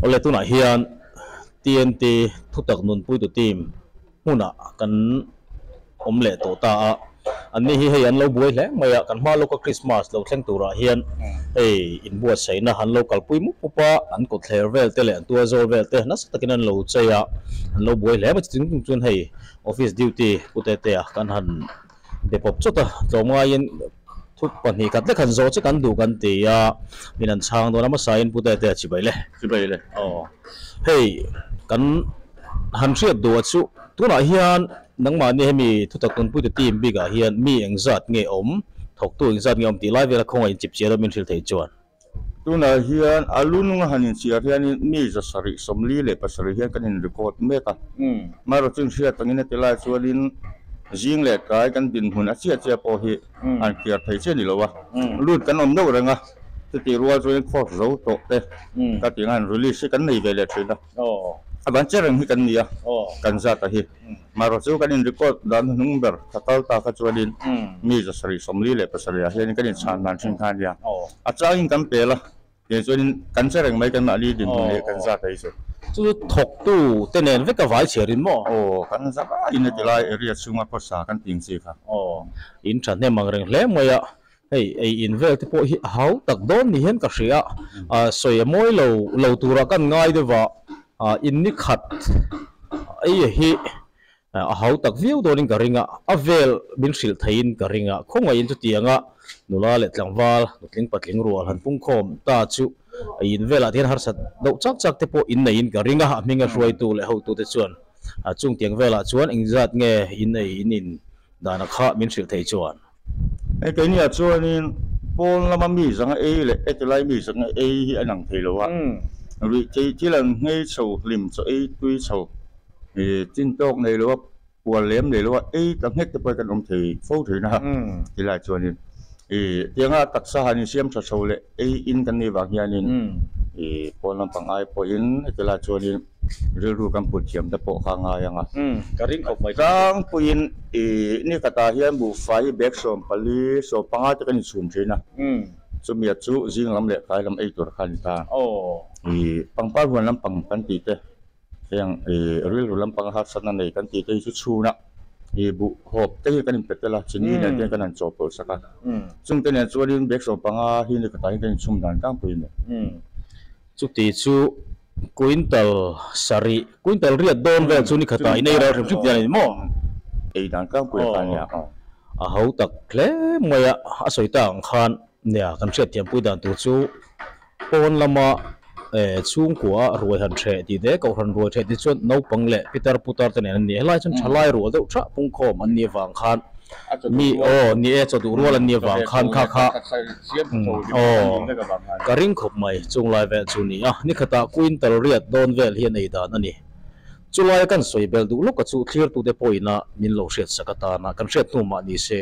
ole tu na hian TNT thutak nun pui tu team huna kan omle to ta a anni hi hei an lo buai hle maya kan ma lo ka Christmas lo thleng tura hian ei in buat saina han local pui mu pupa an ko thler vel te le an tua zol vel te nas takin an lo cheya an lo buai hle ma chung chun hei office duty pute te kan han depop chota tloma yin thut pani kat le khan zo che kan du kan te ya minan chang do lama sain pute te chi bai le hei kan han riat do chu tuna hian nangma ni hemi thutak ton pui te team biga hian mi engzat nge om thok tu engzat nge om ti lai vela khonga in chip chelo min thil thei chuan tuna hian alunung hanin chia hian mi za sari somli le pasari hian kan in record meka maro chung sia tangin te lai chuanin jing le kai kan din hun a chia chia po hi an kia thei che ni lowa lut kan om no ranga ti rual chuan kho zo to te ka tingan release kan nei vele thina aban chereng hi kan nia kan za ta hi maro chu kan in record dan number total ta ka chuanin mi za sari somli le pasari hian kan in chan nan thin khan ya a changin kan pela ke chuanin kan chereng mai kan ali din le kan za ta iso chu thok tu tenen veka vai cherin mo kan za ba in te lai area chunga ko sa kan ting chi kha in than ne mangreng hle moya hei ei invel te po hi hau tak don ni hen ka ria soya moi lo tura kan ngai de wa in ni khat ai hi hau tak view donin ka ringa avel bin sil thein ka ringa khonga in chu tianga nula le tlangwal nutling patling rual han pung khom ta chu in vela thian har sat do chak chak te po in nei in ka ringa minga ruai tu le ho tu te chuan chung tiang vela chuan engzat nge in nei in dana kha min sil thei chuan ai cái này chuanin pol lama mi zanga e le etlai mi zanga e hi anang theilowa ri chi lan ngei chho lim cho e tui chho tin tok nei lo pual lem nei lo e ta ngek te pa kan om thei fo thei na ti lai chuanin tianga taksa hani siam tha chho le e in kan ni wa hianin pol lam pangai po in etla chuanin ru kan pu thiam ta po kha nga yanga ka ring khop mai tang puin ni kata hian bu fai back som pali so panga te kan chum thina chumia chu jing lam le khai lam ei tur khan ta pangpar huan lam pang kan ti te yang ril lam pang ha san nei kan ti te chu chuna bu hop te kan petela chini na te kan an chopol saka chung te ne chuanin back som panga hi ni kata kan chum dan tang puin chu ti chu quintal sari quintal riat don vel chu ni khata inei ra rim chup yan mo ei dan kang puin kan ya a hau tak hle moya a soitang khan nia kan hriat tiam pui dan tu chu pon lama chung kwa ruai han the ti de ko han ruai the ti chuan no pangle pitar putar te nen ni helai chun thalai ru de tha pung khom an ni wang khan mi ni e cho du rual an ni wang khan kha ka ring khop mai chung lai vel chu ni ni khata quintal riat don vel hi nei dan ani chulai kan soi bel du lok chu clear tu de poina min lo hriat sakata na kan hriat tu ma ni se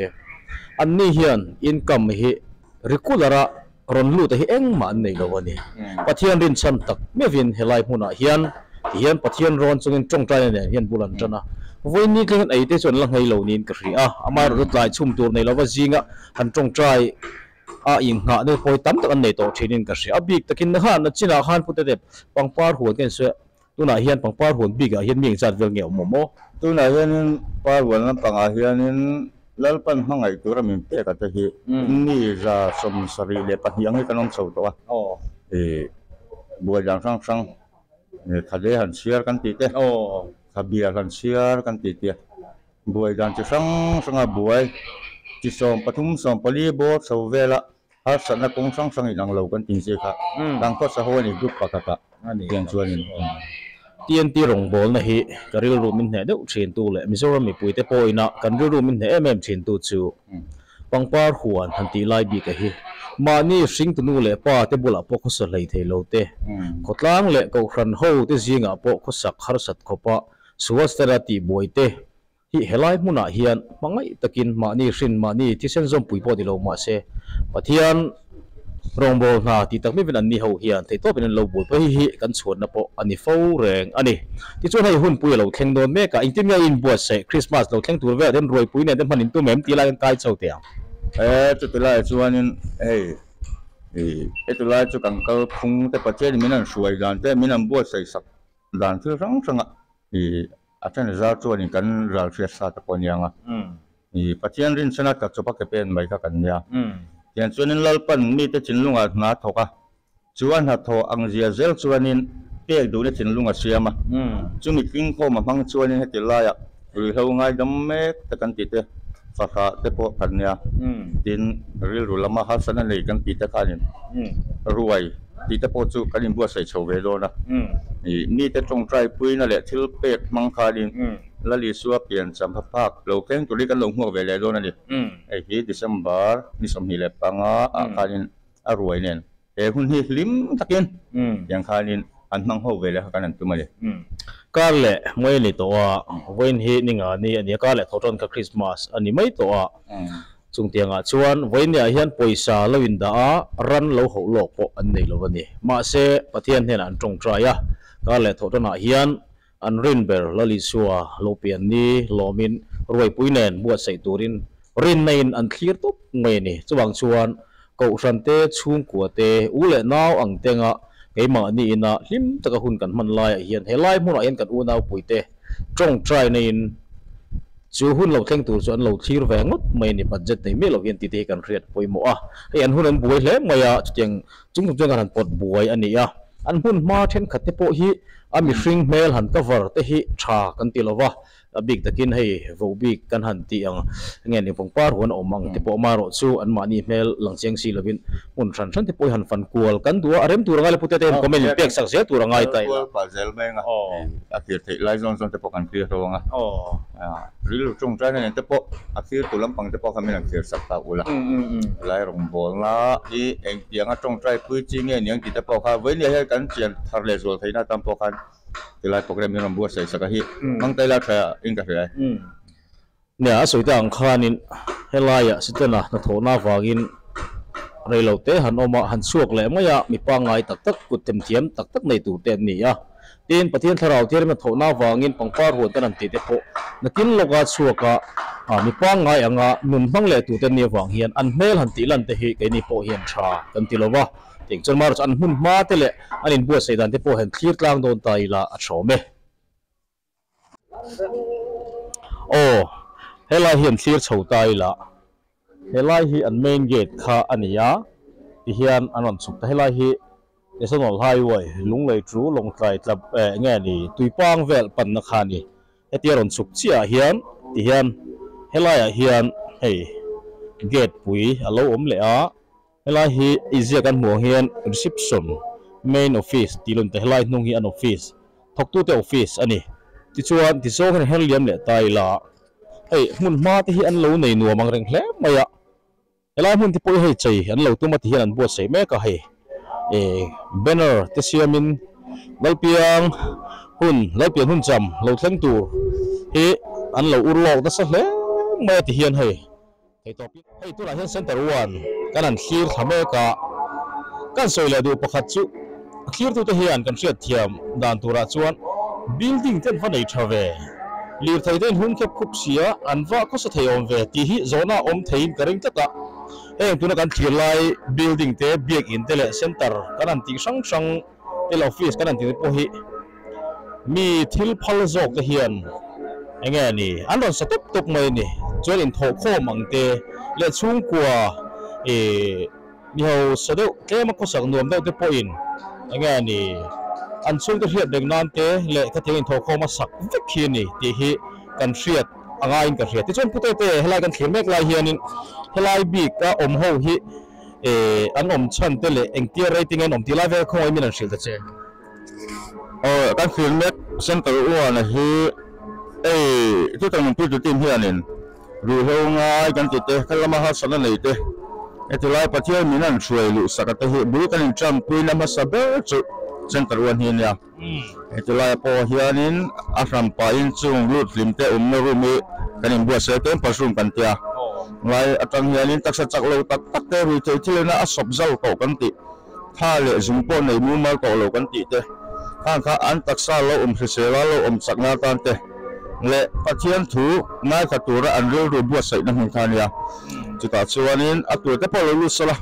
an ni hian income hi regulara ron lu te hi eng ma nei lo ani pathian rin chan tak mevin helai huna hian pathian ron chungin tong trai ne hian bulan tana voi ni tling ai te chon la ngai lo nin ka ri amar rut lai chum tur nei lo wa jinga han tong trai in nga ne poi tam tak an nei to thinin ka ri abik takin ha na china khan pute de pangpar huan ken se tuna hian pangpar huan biga hian ming chat vel nge momo tuna hian par huan lam panga hianin lalpan hangai tura min pe ka te hi ni za som sari le pa hiang hi kanom chho to bua jang sang khade han siar kan ti te khabia kan siar kan ti te bua jang chi sang buai chi som pathum som pali bo so vela har sana kong sang inang lo kan tin se kha dang ko sa ho ni group pa ka ani yang chuanin TNT rong bol na hi karil rumin ne deuh thin tu le Mizoram mi puite poina kan ru rumin ne thin tu chu pangpar huan han ti lai bi ka hi mani sing tu nu le pa te bula po kho sa lei thei lo te khotlang le ko khran ho te zinga po kho sak har sat khopa suwastara ti boite hi helai muna hian mangai takin mani hrin mani ti sen zom pui po di lo ma se pathian rongbol na ti tak mi ben an ni ho hian thei to ben lo bul pa hi kan chuan na po ani fo reng ani ti chuan hei hun pui lo thleng don me ka intimia in buat se Christmas lo thleng tur ve den roi pui ne den manin tu mem ti la kan kai chau te chu te lai chuanin itu lai chu kangkal phung te pache minan suai dan te minan buat sai sak dan thil rang ranga achen za chu ni kan ral thia sa ta pon yanga pachian rin sana ka chopa ke pen mai ka kan ya tian chuanin lalpan mi te chinlunga na thoka chuan ha tho ang zia zel chuanin pek du ne chinlunga siama chumi king ko ma mang chuanin heti laya ri ho ngai dam me ta kan ti te fakha te po kan ya tin ril rulama ha sana nei kan ti ta kanin ruai ti te po chu kanin bua sai chho ve do na mi te tong trai pui na le thil pek mang khanin la li suwa pian cham phak lo keng tu ri kan lo ngo ve le do na ni ai hi December ni som hi le panga a kanin a ruai nen e hun hi lim takin yang khanin an mang ho ve le kan an tu ma le ka le moi ni to a voin hi ninga ni ani ka le thoton ka Christmas ani mai to a chung tianga chuan voin ya hian poisa loin da a ran lo ho lo po an nei lo ni ma se pathian hen an tong trai a ka le thoton a hian an rin ber lali suwa lo pian ni lomin roi puinen buat sai turin rin nain an clear top mai ni chuwang chuan ko rante chung kuate ule naw ang tenga keima ni ina hlim taka hun kan man lai hian helai hmuna hian kan u naw puite tong trai nain chu hun lo thleng tur chu an lo thlir ve ngot mai ni budget nei me lo hian ti te kan riat poimo a hei an hun an buai hle maya chutiang chung kan pot buai ani a an hun ma then khate po hi ami hring mel han cover te hi tha kan ti lova big takin hei vo big kan han ti ang nge ni pongpar hon omang te po maro chu an mani mel langcheng si lovin mun than than te poi han fan kual kan duwa arem tur ngai le pute ten comment pek sak se tur ngai tai pa zel me nga akhir thei lai zon zon te po kan clear ro nga ril chung trai ne te po akhir tu lam pang te po khamin akhir sak ta ula lai rong bol na i eng tianga chung trai pui chi nge niang ti te po kha với ni kan chian thar le zol theina tam po kan tilai program yang buat saya sakahi mang tai la tha ingka rai ne a soita ang khanin helaya sitena na thona wagin reilote han oma han suak le maya mi pa ngai tak tak kutem thiam tak tak nei tu te ni ya tin pathian tharau thiar na thona wangin pangpar hu tan ti te po nakin loka suaka mi pa ngai anga nun mang le tu te ni wang hian an mel han ti lan te hi ke ni po hian tha kan ti lova ting chon mar an hun ma te le anin bua sei dan te po hen clear tlang don tai la a thome helai hian clear chho tai la helai hi an main gate kha ania ti hian anon chuk ta helai hi national highway lunglei tru longtlai tlap nge ni tuipang vel pan na kha ni etiaron chuk chia hian ti hian helai hian hei gate pui alo om le a helai hi izia kan mo hian reception main office tilon te helai nung hi an office thok tu te office ani ti chuan ti so hen heliam le tai la hei mun ma ti hi an lo nei nuam ang reng hle maya helai mun ti poi hei chei an lo tu ma ti hian an bo sei me ka hei banner te siamin lalpiang hun cham lo thleng tur hi an lo urlo da sa hle me ti hian hei hei to hei tu la hian center 1 kan an clear thame ka kan soile du pakhat chu clear tu te hian kan hriat thiam dan tura chuan building ten va nei thave lir thai den hun khep khup sia an va ko sa thei om ve ti hi zona om thein karing taka tuna kan thilai building te biak in tele center kan an ti sang sang tel office kan an ti po hi mi thil phal zok te hian enge ni anon sa top mai ni chuan in tho kho mangte le chung kwa mi ho sado kema ko sang nuam deuh te po in enge ni an chung te hiat deng nan te le ka thengin tho kho ma sak vek hi ni ti hi kan hriat anga in ka hriat ti chuan pute te helai kan thlemek lai hianin helai bi ka om ho hi an om chan te le engtia rating an om ti lai ve khoi min an hril ta che kan thlemek center na hi tu tang pu tu tim hianin ru ho ngai kan ti te kalama ha sana nei te etilai pathian min an hruai lu sakata hi bu kan in tram puina ma sabe chu center 1 hin ya etilai po hianin ahram pa in chung lut lim te no rumi kan in bua se tem pasum kan tia ngai atang hianin taksa chaklo tak tak te ri te thilena a sop zal to kan ti tha le zumpo nei mu mal to lo kan ti te kha an taksa lo hrisela lo chakna tan te le pathian thu ngai khatura an ru bua sai na hun khan ya chita chuanin atu te po lu sala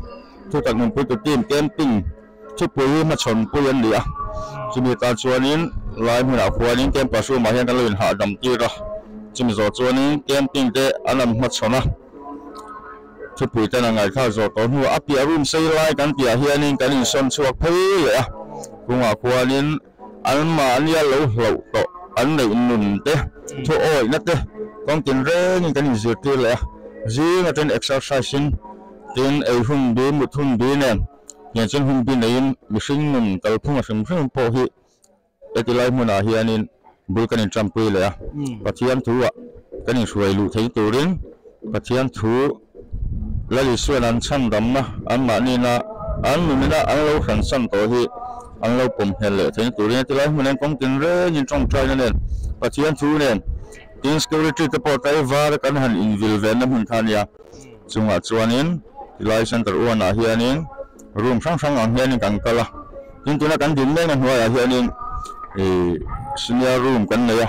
thu tak nun pui tu team camping chu pui ma chon pui an lia chumi ta chuanin lai hmuna khuanin kem pasu ma hian kan loin ha dam ti ra chumi zo chuanin camping te anam ma chona chu pui te na ngai kha zo to nu apia room sei lai kan pia hianin kan in son chuak phei le a kunga khuanin an ma an ya lo to an nei nun te thu oi na te kong tin re ni kan in zir ti le a zinga ten exercise in tin ei hun bi mut hun bi nen yan chen hun bi nei mihring nun kal phunga hrim hrim po hi etilai hmuna hianin bulkan in champui le a pathian thuwa kan in hruai lu thei turin pathian thu lali suan an chan dam na an ma ni na an numina an lo khan san to hi an lo pom hel le thei turin etilai hmunen kong tin re nin trong trai na nen pathian thu nen tin security te po tai var kan han invil ven na mun thania chunga chuanin tilai center una hianin room sang sang ang hianin kan kala tin tuna kan din men hnuai a hianin senior room kan neya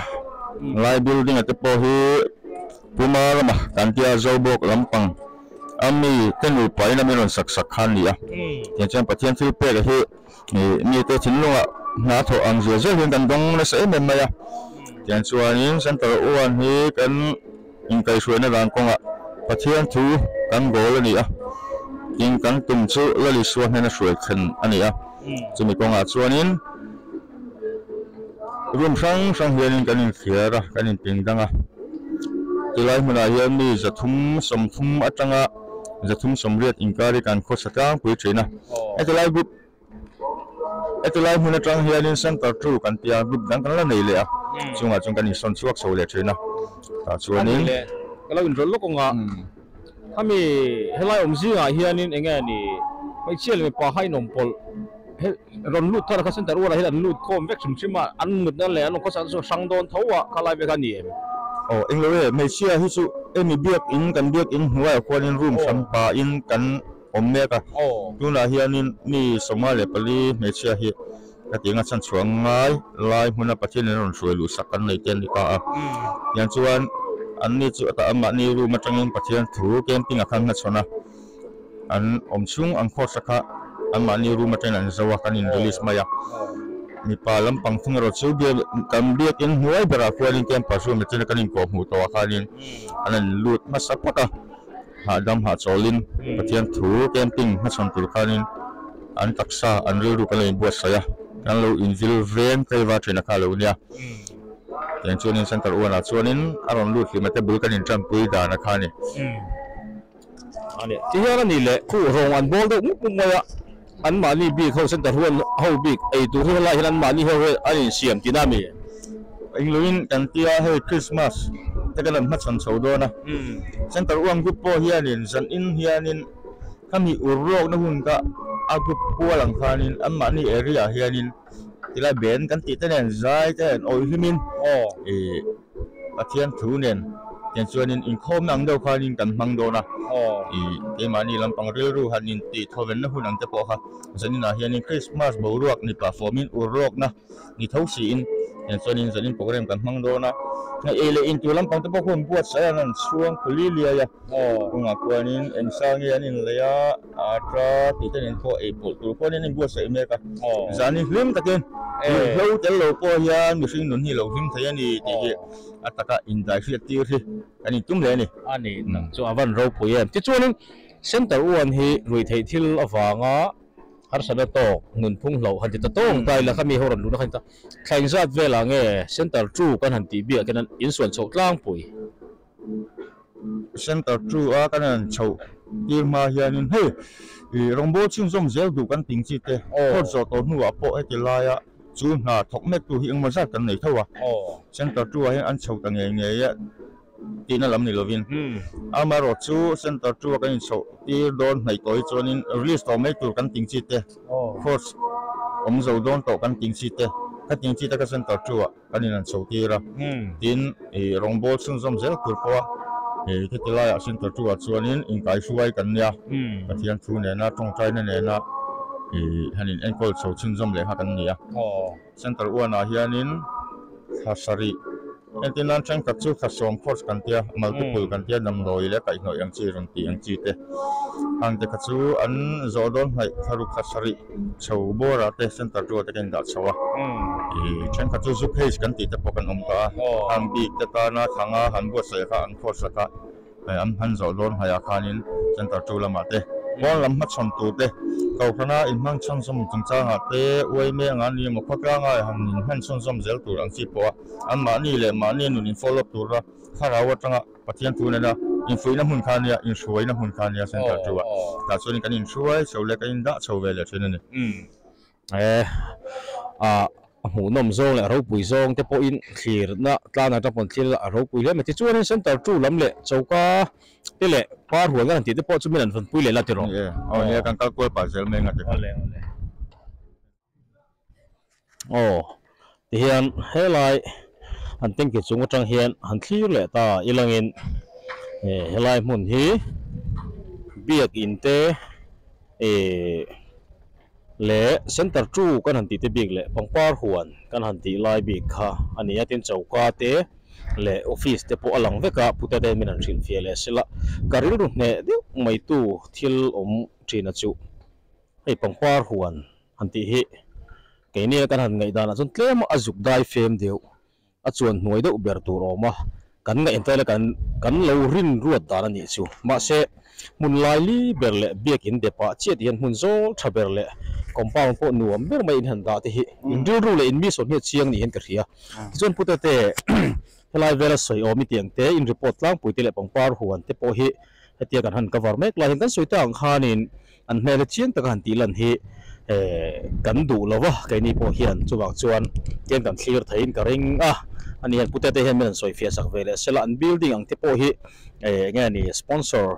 lai building ate po hi puma lama kan tia zobok lampang ami tenu pai na meron sak sak khan nia tian chan pathian thil pe hi ni te thinlunga na tho ang zo zo hin kan dong na se mem maya tian chuanin center uan hi kan in kai suai na ran konga pathian thu kan gol ani a tin kan tum chu lali suan na suai khan ani a chumi konga chuanin room sang sang hianin kan in khiara kan in pingdanga tilai hmuna hian mi zathum somthum atanga zathum somriat inkari kan kho saka pui thina etilai hmuna tang hianin center tru kan tia group dang kan la nei le a chunga chung kan in son chuak so le thina ta chuanin kalau in rol konga kami helai omzinga hianin engani mai chial me pa hai nompol ron lut thar kha center wala hian lut khom vek chimchima an mut na le an ko sa sang don thowa khalai ve kan ni em englowe me chia hi chu emi biak in kan biak in huai khuanin room sampa in kan ommeka tuna hianin ni somale pali me chia hi katinga chan chuang ngai lai hmuna pathin ron suai lu sakan nei ten ka a yan chuan an ni chu ta ama ni room atangin pathian thu camping akhang na chona an omchung an kho saka ama ni room atain an zawa kanin release maya mi palam pangthung ro chu bi kam biak in huai bera khuanin kem pasu me chen kanin ko mu to khanin anan lut masapaka ha dam ha cholin pathian thu camping ma chon tur khanin an taksa an ru kalai buat saya kan lo invil ven kai wa thina kha lo nia yang chuanin center una chuanin aron lut limate bulkan in champui da na khani ani ti hian ani le khu rong an bol do mu moya an mani bi kho center huan ho big ei tu hu la hian mani ho ani siam tinami engloin kan tia he Christmas tegalan ma chan chodo na center uang group po hianin san in hianin kami urok na hun ka agup po lang khanin an mani area hianin tila ben kan ti tenen zai ten oi himin pathian thu nen tian chuanin in khom nang do khanin kan mang do na ke mani lampang ril ru hanin ti thoven na hunang te po kha zanina hianin Christmas boruak ni performin urok na ni thosi in tian chuanin zanin program kan mang do na na ele in tu lampang te po khom buat saya nan suang kulilia ya kunga kuanin en sang hianin leya atra ti tenen ko epol tu kuanin in buat sai meka zanin hlim takin lo tel lo po hian mi hring nun hi lo him thai ani ti hi ataka indai hriat tir hi ani tum le ni ani nang chu avan ro pui em ti chuanin center uan hi rui thei thil awanga har sana to ngun phung lo han ti ta tong tai la khami horan lu na khan ta thleng zat vela nge center chu kan han ti bia kan in suan chho tlang pui center chu a kan chho tir ma hianin he rongbo chung zom zel du kan ting chi te hot zo to nu a po e ti la ya chu na thok mek tu hi ang ma zat kan nei thawa center chu a hian an chho ta nge nge ya tina lam ni lovin amaro chu center chu kan chho tir don nei toi chonin release to mek tu kan ting chi te force om zo don to kan ting chi te ka ting chi ta ka center chu a kan in an chho tira tin rongbo chung zom zel tur po ke tila ya center chu a chuanin in kai suai kan nia pathian thu ne na tong trai na ne na hanin enkol chho chung zom le ha kan nia center uana hianin khasari en tin lan chang kachu thasom force kan tia multiple kan tia nam loi le kai noi ang chi ron ti ang chi te ang te kachu an zodon hai tharu khasari chho bora te center ro te ken da chawa chang kachu zu page kan ti te pokan ka ang bi te ta na thanga han bo se kha an force ka am han zodon hai akhanin center ro lama te bon lam ma chon tu te kau khana in mang chon som chung cha nga te oi me nga ni mo khaka nga han nin han chon som zel tur ang chi po an ma ni le ma ni nu nin follow tur ra khara wa tanga pathian tu na da in fui na hun khan ya in shuai na hun khan ya sen ta tu wa ta so ni kan in shuai so le kan da chho ve le chen ni hmu nom zong le ro pui zong te po in thlir na tlana ta pon thil a ro pui le me ti chuan center tu lam le chauka te le par huan kan ti te po chu min an van pui le la ti ro ye kan kal ko pa zel me nga te ti hian helai an teng ki chung atang hian han thlir le ta ilangin helai hmun hi biak in te le center chu kan han ti te big le pangpar huan kan han ti lai big kha ani atin chauka te le office te po alang veka puta de min an thin fia le sila karil ru ne de mai tu thil thina chu hei pangpar huan han ti hi ke ni kan han ngai dana chun tlem azuk dai fem deu a chuan hnuai deuh ber tur awma kan ngai entele kan lo rin ruat dana ni chu ma se mun lai li ber le biakin depa chiat hian mun zol tha ber le compound po nuam ber mai in han da te hi in dil ru le in mi so ni chiang ni hen ka ria chon puta te helai vera soi omi tiang te in report lang puite le pangpar huan te po hi hetia kan han cover mek la kan soi ta ang khanin an mele chiang ta kan ti lan hi kan du lawa kai ni po hian chuwang chuan ken kan clear thain ka ring ani han puta te hen men soi fia sak vele sela an building ang te po hi nge ni sponsor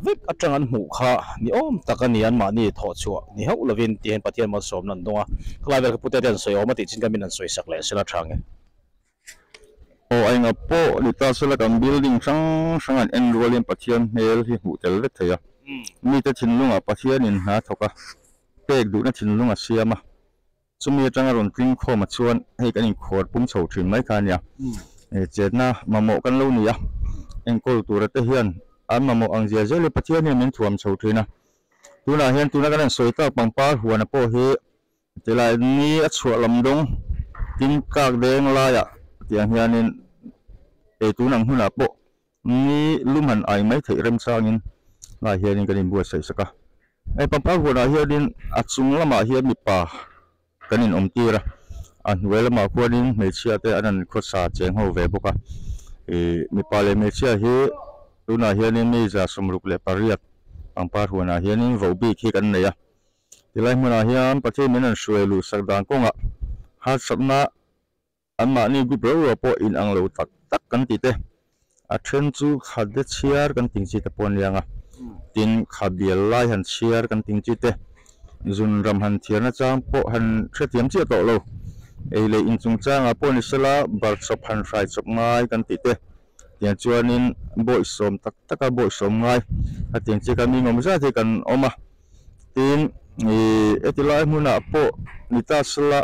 vek atang an mu kha ni om takani an ma ni tho chuwa ni ho lovin ti hen pathian ma som nan donga klaivel ka puta den soi oma ti chin kamin an soi sak le sela thange ai nga po ni ta sela kan building sang an enrolling pathian hel hi hu tel le thaya mi ta thinlunga pathian in ha thoka pek du na thinlunga siama chumi atanga ron tling kho ma chuan hei kan in khor pum chho thin mai kha nia chetna mamo kan lo nia engkol tur te hian an mamo ang zia zele pathian ni min thuam chho thina tuna hian tuna kan soita pangpar huana po hi tilai ni a chhuah lam dong tin kak deng la ya tiang hianin tunang huna po ni luman ai mai thei rem changin la hianin kan in buat sai saka pangpar huana hianin achung lama hian mi pa kan in omtira an welama huanin mechia te anan khosa cheng ho ve boka mi pa le mechia hi tuna hianin mi za somruk le pariat pangpar huana hianin vobi khi kan neya tilai hmuna hian pathe min an suelu sakdan konga har sapna anma ni gu bro po in ang lo tak kan ti te a then chu khade chiar kan ting chi te pon lianga tin khabial lai han chiar kan ting chi te zun ram han thiana chang po han thetiam chi to lo ei le in chung chang a po ni sela bar chop han rai chop ngai kan ti te tiang chuanin boi som taka boi som ngai a tiang chi kami ngom za the kan oma tin etilai hmuna po nita sela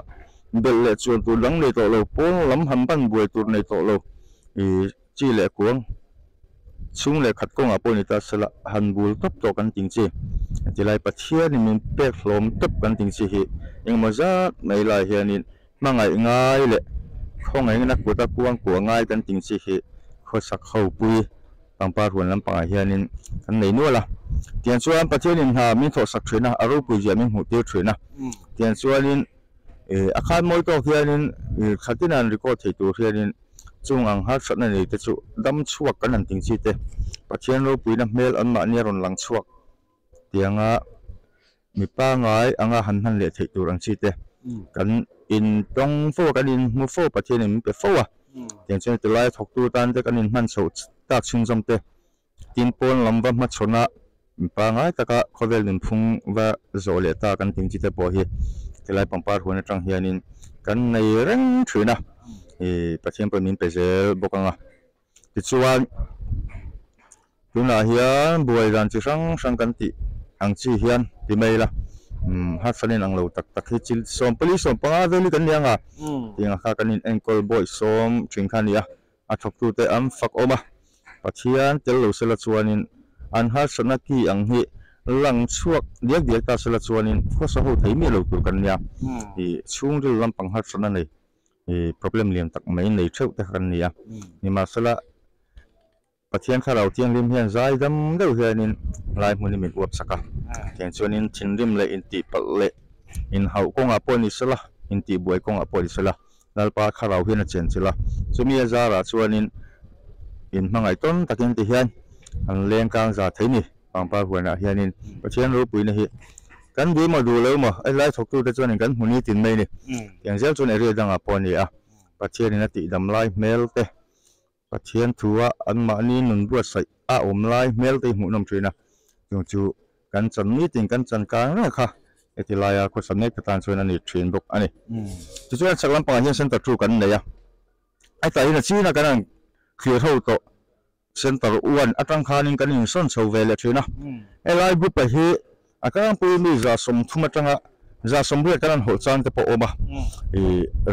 bel le chuan tu lang le to lo pon lam ham ban buai tur nei to lo chi le kuang chung le khat kong a po nita sela han bul top to kan ting chi tilai pathian ni min pek hlom top kan ting chi hi engma za mai lai hianin mangai ngai le khongai na ku ta kuang ku ngai kan ting chi hi khosak ho pui pangpar huan lam panga hianin kan nei nuala tian chuan pathian in ha min tho sak thina aro pui ja min hu te thina tian chuanin akhan moi to hianin khatinan record thei tur hianin chung ang har satna nei te chu dam chuak kan an ting chi te pathian ro puina mel an ma ni ron lang chuak tianga mi pa ngai anga han han le thei tur ang chi te kan in tong fo kan in mu fo pathian in pe fo tiang chen te lai thok tu tan te kan in man so tak ching jom te tin pon lamba ma chona mi pa ngai taka khovel nin phung wa zole ta kan ting chi te po hi tilai pangpar huan atang hianin kan nei reng thina pathian pamin pezel bokanga ti chuan tuna hian buai ran chi sang kan ti ang chi hian ti mai la hat fanin ang lo tak tak hi chil som pali som panga veli kan lianga tinga kha kanin ankle boy som thin khania thok tu te am fak oma pathian tel lo sela chuanin an har sanaki ang hi lang chuak diak ta sela chuanin khosa ho theimi lo tur kan nia I chung ril lampang har sana nei problem liam tak mai nei theu te kan nia ni ma sala pathian kharau tiang lim hian zai dam deuh hianin lai hmuni min uap saka tiang chuanin thinrim le inti pal le in hau konga poni sala inti buai konga poni sala lalpa kharau hian a chen chila chumi azara chuanin in mangai ton takin ti hian an leng kang za theini pangpa huana hianin pathian ro puina hi kan bi ma du lo ma ai lai thok tu te chuanin kan hmuni tin mai ni tiang zel chun eri danga poni a pathian in ati dam lai mel te pathian thua an ma ni nun bu sai a om lai mel te hmu nom trina chung chu kan chan ni ting kan chan ka na kha etilaya ko samnek tan chuan ani thin bok ani chu chuan saklam pa hian center tu kan nei a ai ta ina china kan clear ho to center one atang khanin kan in son so vele thina elai bu pa hi akang pu mi za som thuma tanga za som bu kan ho chan te po oma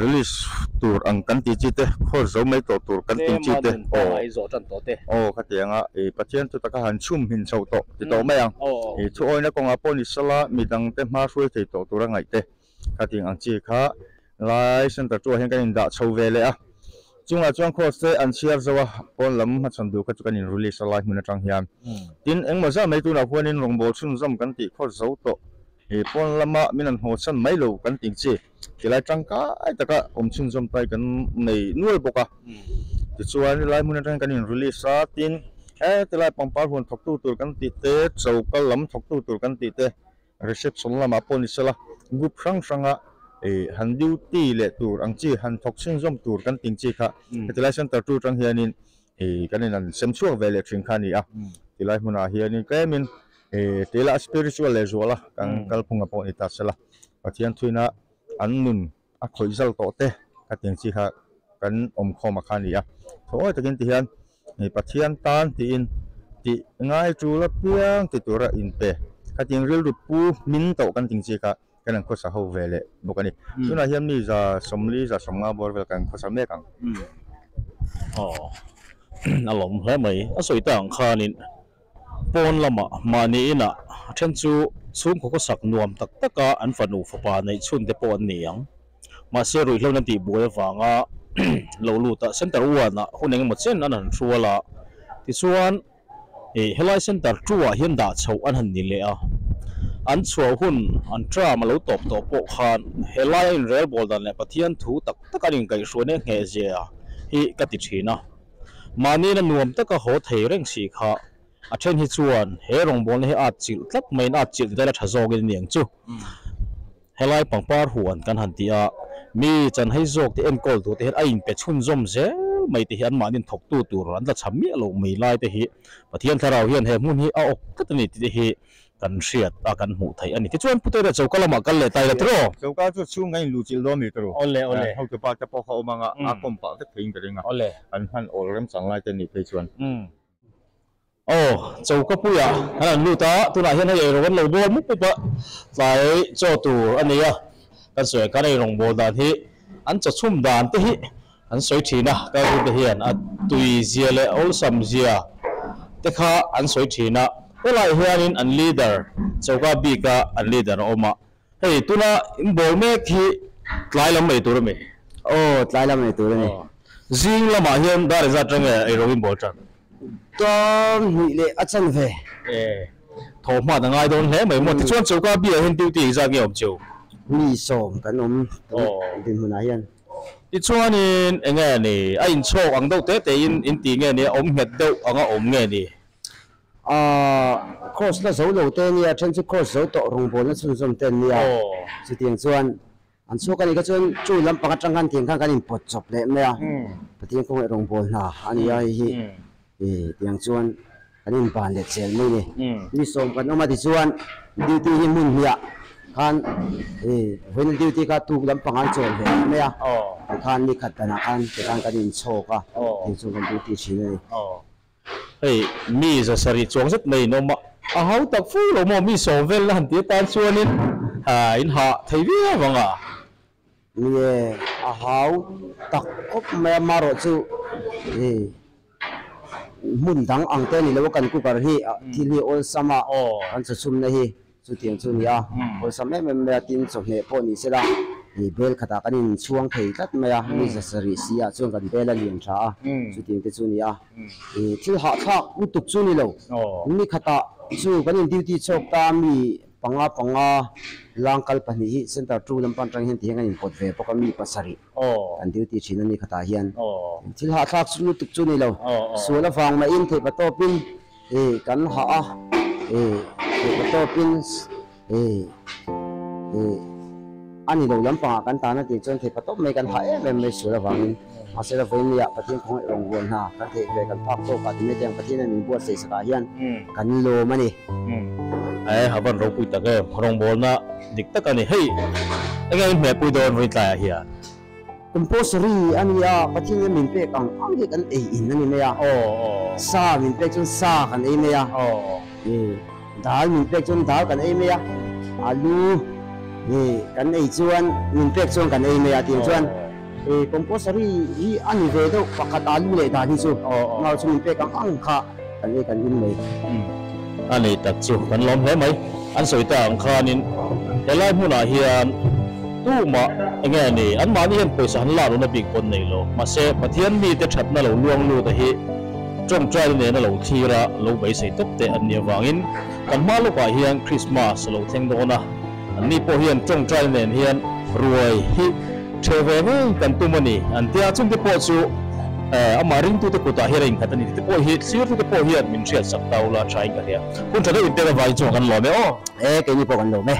release tur ang kan ti chi te khor zo mai to tur kan tin chi te ai zo tan to te khatianga pathian tu taka han chum hin so to ti to mai ang chu oina konga poni sala midang te ma hrui thei to tura ngai te khating ang chi kha lai center tu hian kan in da chho vele a chunga chuang course te an share zawa pon lam ma chan du ka chu kan in release lai mun atang hian tin engma za mai tu na huanin rongbol chun zam kan ti khor zo to pon lama minan ho chan mai lo kan ting chi tilai tangka ai taka chun zam tai kan nei nual boka ti chuan lai mun atang kan in release a tin tilai pangpar hon thok tu tur kan ti te chokal lam thok tu tur kan ti te reception lama pon isala gup ranga han duty le tur ang chi han thok sin zom tur kan ting chi kha tilai center tu tang hianin kanin an sem chuak vele thing khani a tilai hmuna hianin kemin tela spiritual le zola kan kalpunga po ita sala pathian thuina an nun a khoizal to te ka ting chi kha kan om khoma khani a thoi takin ti hian pathian tan ti in ti ngai chu la piang ti tura in pe ka ting ril ru pu min to kan ting chi kha kan ko sa ho vele bokani tuna hiam ni za somli za somnga bor vel kan ko sa me kang alom hle mai a soi tang khanin pon lama mani ina then chu chung ko sak nuam tak taka an fanu fopa nei chun te pon niang ma se rui hlona ti boy wanga lo lu ta center wana huneng mo chen an thuala ti chuan helai center tua hian da chho an han ni le a an chho hun an tra ma lo top to po khan helai in rel bol dan le pathian thu tak tak anin kai shone nge zia hi ka ti thina mani na nuam taka ho thei reng si kha a then hi chuan he rong bol he a chil tlak main a chil dala thazog in niang chu helai pangpar huan kan han tia mi chan hei zok te en kol tu te a in pe chhun zom ze mai te hian manin thok tu tur an la chhammi lo mai lai te hi pathian tharau hian he mun hi a ok katani ti hi kan riat a kan hmu thai ani ti chuan putera chaukalama kal le tai la tro chauka chu chu ngai lu chil do mi tro ole ho te pa te po kha omanga a kom pa te thing te ringa ole an han ol rem sang lai te ni pe chuan chauka puya han lu ta tuna hian hei ro lo bol mu pa lai cho tu ania kan soi ka nei rong bol dan hi an cha chum dan te hi an soi thina ka ru te hian a tui zia le ol sam zia te kha an soi thina elai hianin an leader chauka bi ka an leader oma hei tuna in bol me khi tlai lam mai tur me tlai lam mai tur me zing lama hian dar za tang ai ro in bol tang tom ni le achan ve tho ma da ngai don hle mai mo ti chuan chauka bi hin tu ti za nge om cheu ni som kan om din huna hian ti chuan in enge ni a in chok ang do te in ti nge ni om het do anga om nge ni course la zo lo te ni a chen chu course zo to rong bol na chun som ten ni a chi tiang chuan an chu kan ni ka chuan chu lam pang atang kan tiang kan in pot chop le me a patiang ko rong bol na ani a hi tiang chuan kan in ban le chel mai ni som kan oma ti chuan duty hi mun hiya kan when duty ka tu lam pang an chol ve me a kan ni khat na kan in choka ti chu kan duty chi ne hei mi za sari chuang zat nei no ma a hau tak fu lo mo mi so vel han ti tan chuanin in ha thei vi wanga ni a hau tak kop me maro chu mun dang ang te ni lo kan ku kar hi thil hi ol sama an chu sum na hi chu tiang chu ni a ol sam me me tin chu he po ni sela hi bel khata kanin chuang thei tat me a ni zasari sia chuang kan bel a lian tha chu tiang te chu ni a thil ha thak u tuk chu ni lo ni khata chu kanin duty chok ta mi panga langkal pani hi center tu lampan tang hen tiang in pot ve poka mi pasari kan duty china ni khata hian thil ha thak chu tuk chu ni lo suala wang ma in the patopin kan ha a patopin ani lo lampang kan ta na ti chon the patop me kan ha me suala wang asela vein ya patien khong rong won ha kan the ve kan pak to ka ti me teng patien ni buat sei saka hian kan lo mani ai haban ro pui ta ke rong bol na dik ta kan hei engai me pui don ri tla hiya compulsory ani ya patien min pe kang ang hi kan in ani me ya sa min pe chun sa kan me ya dal min pe chun dal kan me ya alu kan chuan min pe chun kan me ya ti chuan compulsory hi ani ve do pakat alu le da ni chu ngau chu min pe kang ang kha kan in me ani tak chu kan lom hle mai an soi ta ang khanin helai hmuna hian tu ma engai ni an ma ni hen poisa han la ro na big pon nei lo ma se pathian mi te that na lo luang lu ta hi trong trai ne na lo thira lo bai sei tok te an nia wangin kan ma lo ka hian Christmas lo theng do na an ni po hian trong trai nen hian ruai hi theve kan tu mani an tia chung te po chu amaring tu te kuta hiring khatani te po hi sir tu te po hian min riat sak taula trai ka ya kun thada inte la vai chu kan lo me ke ni po kan lo me